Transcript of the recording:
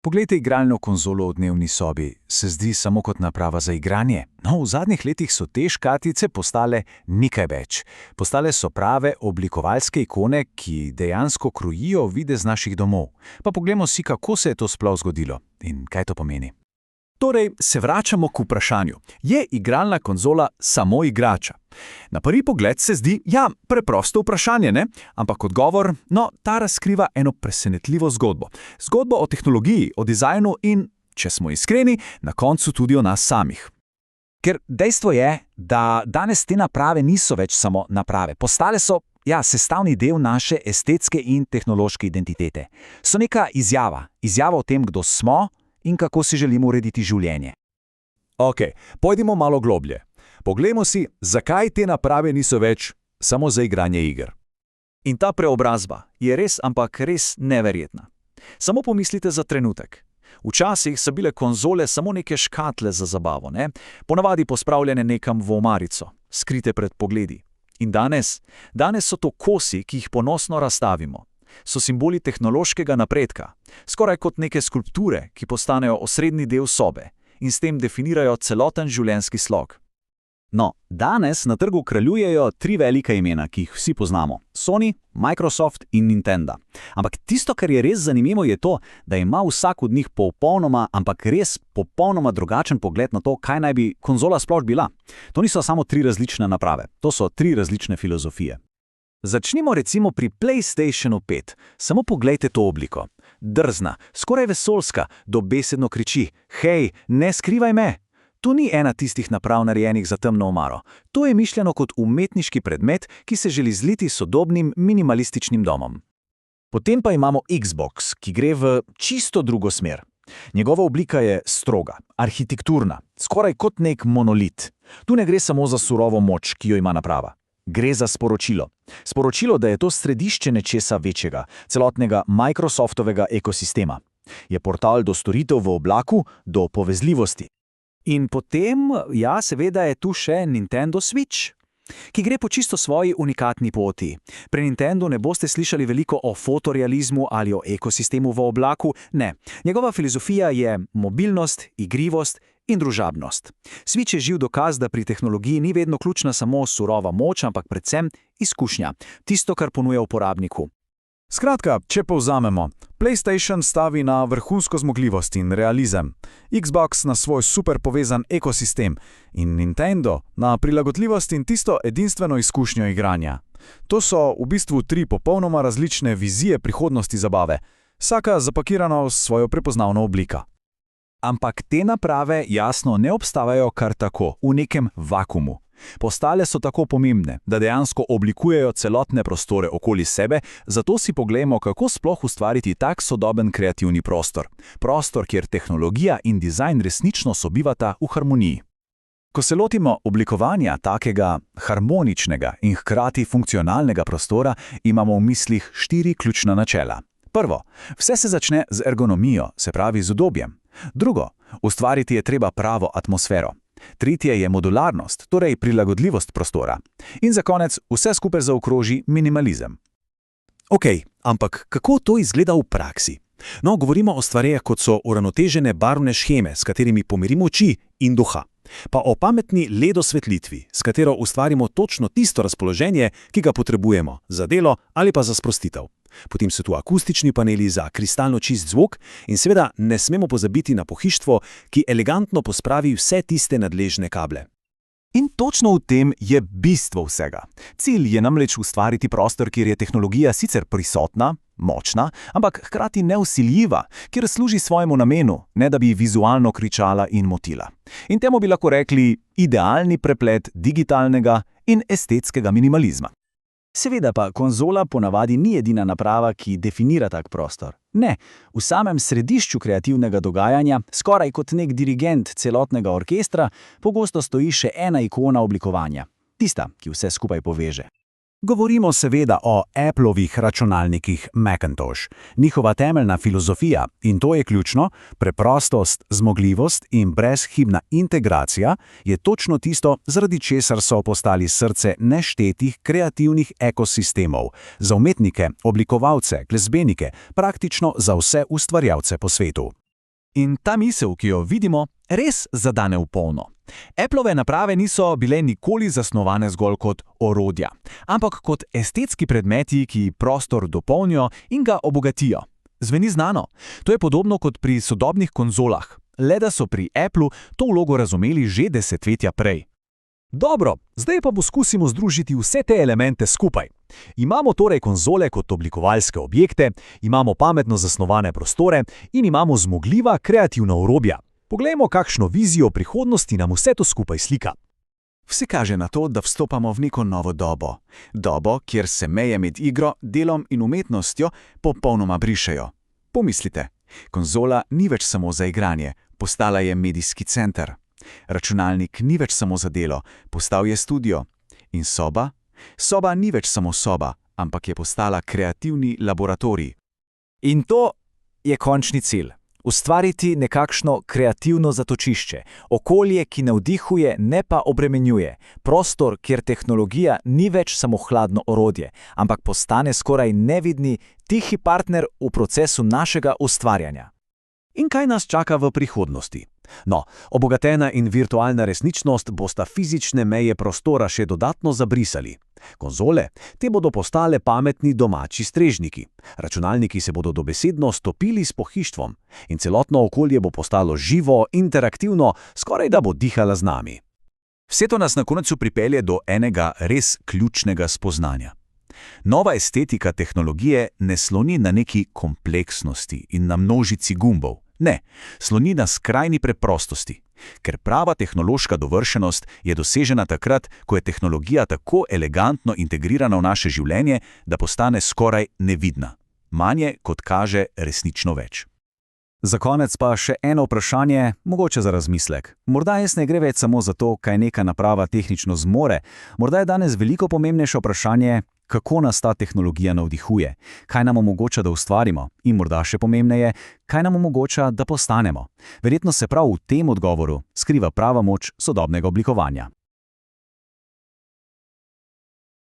Poglejte igralno konzolo v dnevni sobi. Se zdi samo kot naprava za igranje? No, v zadnjih letih so te škatlice postale nekaj več. Postale so prave oblikovalske ikone, ki dejansko krojijo videz naših domov. Pa poglejmo si, kako se je to sploh zgodilo in kaj to pomeni. Torej, se vračamo k vprašanju. Je igralna konzola samo igrača? Na prvi pogled se zdi, preprosto vprašanje, ne? Ampak odgovor, ta razkriva eno presenetljivo zgodbo. Zgodbo o tehnologiji, o dizajnu in, če smo iskreni, na koncu tudi o nas samih. Ker dejstvo je, da danes te naprave niso več samo naprave. Postale so, sestavni del naše estetske in tehnološke identitete. So neka izjava o tem, kdo smo in kako si želimo urediti življenje. Ok, pojdimo malo globlje. Poglejmo si, zakaj te naprave niso več samo za igranje iger. In ta preobrazba je res neverjetna. Samo pomislite za trenutek. Včasih so bile konzole samo neke škatle za zabavo, ne? Ponavadi pospravljene nekam v omarico, skrite pred pogledi. In danes so to kosi, ki jih ponosno razstavimo. So simboli tehnološkega napredka, skoraj kot neke skulpture, ki postanejo osrednji del sobe in s tem definirajo celoten življenjski slog. No, danes na trgu kraljujejo 3 velika imena, ki jih vsi poznamo. Sony, Microsoft in Nintendo. Ampak tisto, kar je res zanimivo, je to, da ima vsak od njih popolnoma drugačen pogled na to, kaj naj bi konzola sploh bila. To niso samo 3 različne naprave, to so 3 različne filozofije. Začnimo recimo pri PlayStationu 5. Samo poglejte to obliko. Drzna, skoraj vesoljska, dobesedno kriči: "Hej, ne skrivaj me!" To ni ena tistih naprav narejenih za temno omaro. To je mišljeno kot umetniški predmet, ki se želi zliti s sodobnim minimalističnim domom. Potem pa imamo Xbox, ki gre v čisto drugo smer. Njegova oblika je stroga, arhitekturna, skoraj kot nek monolit. Tu ne gre samo za surovo moč, ki jo ima naprava. Gre za sporočilo. Sporočilo, da je to središče nečesa večjega, celotnega Microsoftovega ekosistema. Je portal do storitev v oblaku, do povezljivosti. In potem, seveda je tu še Nintendo Switch, ki gre po čisto svoji unikatni poti. Pri Nintendu ne boste slišali veliko o fotorealizmu ali o ekosistemu v oblaku, ne. Njegova filozofija je mobilnost, igrivost in družabnost. Switch je živ dokaz, da pri tehnologiji ni vedno ključna samo surova moč, ampak predvsem izkušnja, tisto, kar ponuja uporabniku. Skratka, če povzamemo, PlayStation stavi na vrhunsko zmogljivost in realizem, Xbox na svoj super povezan ekosistem in Nintendo na prilagodljivost in tisto edinstveno izkušnjo igranja. To so v bistvu 3 popolnoma različne vizije prihodnosti zabave, vsaka zapakirana v svojo prepoznavno obliko. Ampak te naprave jasno ne obstajajo kar tako, v nekem vakuumu. Postale so tako pomembne, da dejansko oblikujejo celotne prostore okoli sebe, zato si poglejmo, kako sploh ustvariti tak sodoben kreativni prostor. Prostor, kjer tehnologija in dizajn resnično sobivata v harmoniji. Ko se lotimo oblikovanja takega harmoničnega in hkrati funkcionalnega prostora, imamo v mislih 4 ključna načela. Prvo, vse se začne z ergonomijo, se pravi z udobjem. Drugo, ustvariti je treba pravo atmosfero. Tretje je modularnost, torej prilagodljivost prostora. In za konec vse skupaj zaokroži minimalizem. Ok, ampak kako to izgleda v praksi? No, govorimo o stvareh, kot so uravnotežene barvne sheme, s katerimi pomirimo oči in duha. Pa o pametni LED osvetlitvi, s katero ustvarimo točno tisto razpoloženje, ki ga potrebujemo za delo ali pa za sprostitev. Potem so tu akustični paneli za kristalno čist zvok in seveda ne smemo pozabiti na pohištvo, ki elegantno pospravi vse tiste nadležne kable. In točno v tem je bistvo vsega. Cilj je namreč ustvariti prostor, kjer je tehnologija sicer prisotna, močna, ampak hkrati nevsiljiva, kjer služi svojemu namenu, ne da bi vizualno kričala in motila. In temu bi lahko rekli idealni preplet digitalnega in estetskega minimalizma. Seveda pa konzola ponavadi ni edina naprava, ki definira tak prostor. Ne, v samem središču kreativnega dogajanja, skoraj kot nek dirigent celotnega orkestra, pogosto stoji še ena ikona oblikovanja. Tista, ki vse skupaj poveže. Govorimo seveda o Applovih računalnikih Macintosh. Njihova temeljna filozofija, in to je ključno, preprostost, zmogljivost in brezhibna integracija, je točno tisto, zaradi česar so postali srce neštetih kreativnih ekosistemov, za umetnike, oblikovalce, glasbenike, praktično za vse ustvarjalce po svetu. In ta misel, ki jo vidimo, res zadane v polno. Appleove naprave niso bile nikoli zasnovane zgolj kot orodja, ampak kot estetski predmeti, ki prostor dopolnijo in ga obogatijo. Zveni znano? To je podobno kot pri sodobnih konzolah, le da so pri Applu to vlogo razumeli že desetletja prej. Dobro, zdaj pa poskusimo združiti vse te elemente skupaj. Imamo torej konzole kot oblikovalske objekte, imamo pametno zasnovane prostore in imamo zmogljiva kreativna orodja. Poglejmo, kakšno vizijo prihodnosti nam vse to skupaj slika. Vse kaže na to, da vstopamo v neko novo dobo. Dobo, kjer se meje med igro, delom in umetnostjo popolnoma brišejo. Pomislite, konzola ni več samo za igranje, postala je medijski center. Računalnik ni več samo za delo, postal je studio. In soba? Soba ni več samo soba, ampak je postala kreativni laboratorij. In to je končni cilj. Ustvariti nekakšno kreativno zatočišče, okolje, ki navdihuje, ne pa obremenjuje, prostor, kjer tehnologija ni več samo hladno orodje, ampak postane skoraj nevidni, tihi partner v procesu našega ustvarjanja. In kaj nas čaka v prihodnosti? No, obogatena in virtualna resničnost bosta fizične meje prostora še dodatno zabrisali. Konzole, te bodo postale pametni domači strežniki. Računalniki se bodo dobesedno stopili s pohištvom in celotno okolje bo postalo živo, interaktivno, skoraj da bo dihala z nami. Vse to nas na koncu pripelje do enega res ključnega spoznanja. Nova estetika tehnologije ne sloni na neki kompleksnosti in na množici gumbov. Ne, sloni na skrajni preprostosti, ker prava tehnološka dovršenost je dosežena takrat, ko je tehnologija tako elegantno integrirana v naše življenje, da postane skoraj nevidna. Manje, kot kaže, resnično več. Za konec pa še eno vprašanje, mogoče za razmislek. Morda ne gre več samo za to, kaj neka naprava tehnično zmore, morda je danes veliko pomembnejše vprašanje, kako nas ta tehnologija navdihuje, kaj nam omogoča, da ustvarimo in morda še pomembneje, kaj nam omogoča, da postanemo. Verjetno se prav v tem odgovoru skriva prava moč sodobnega oblikovanja.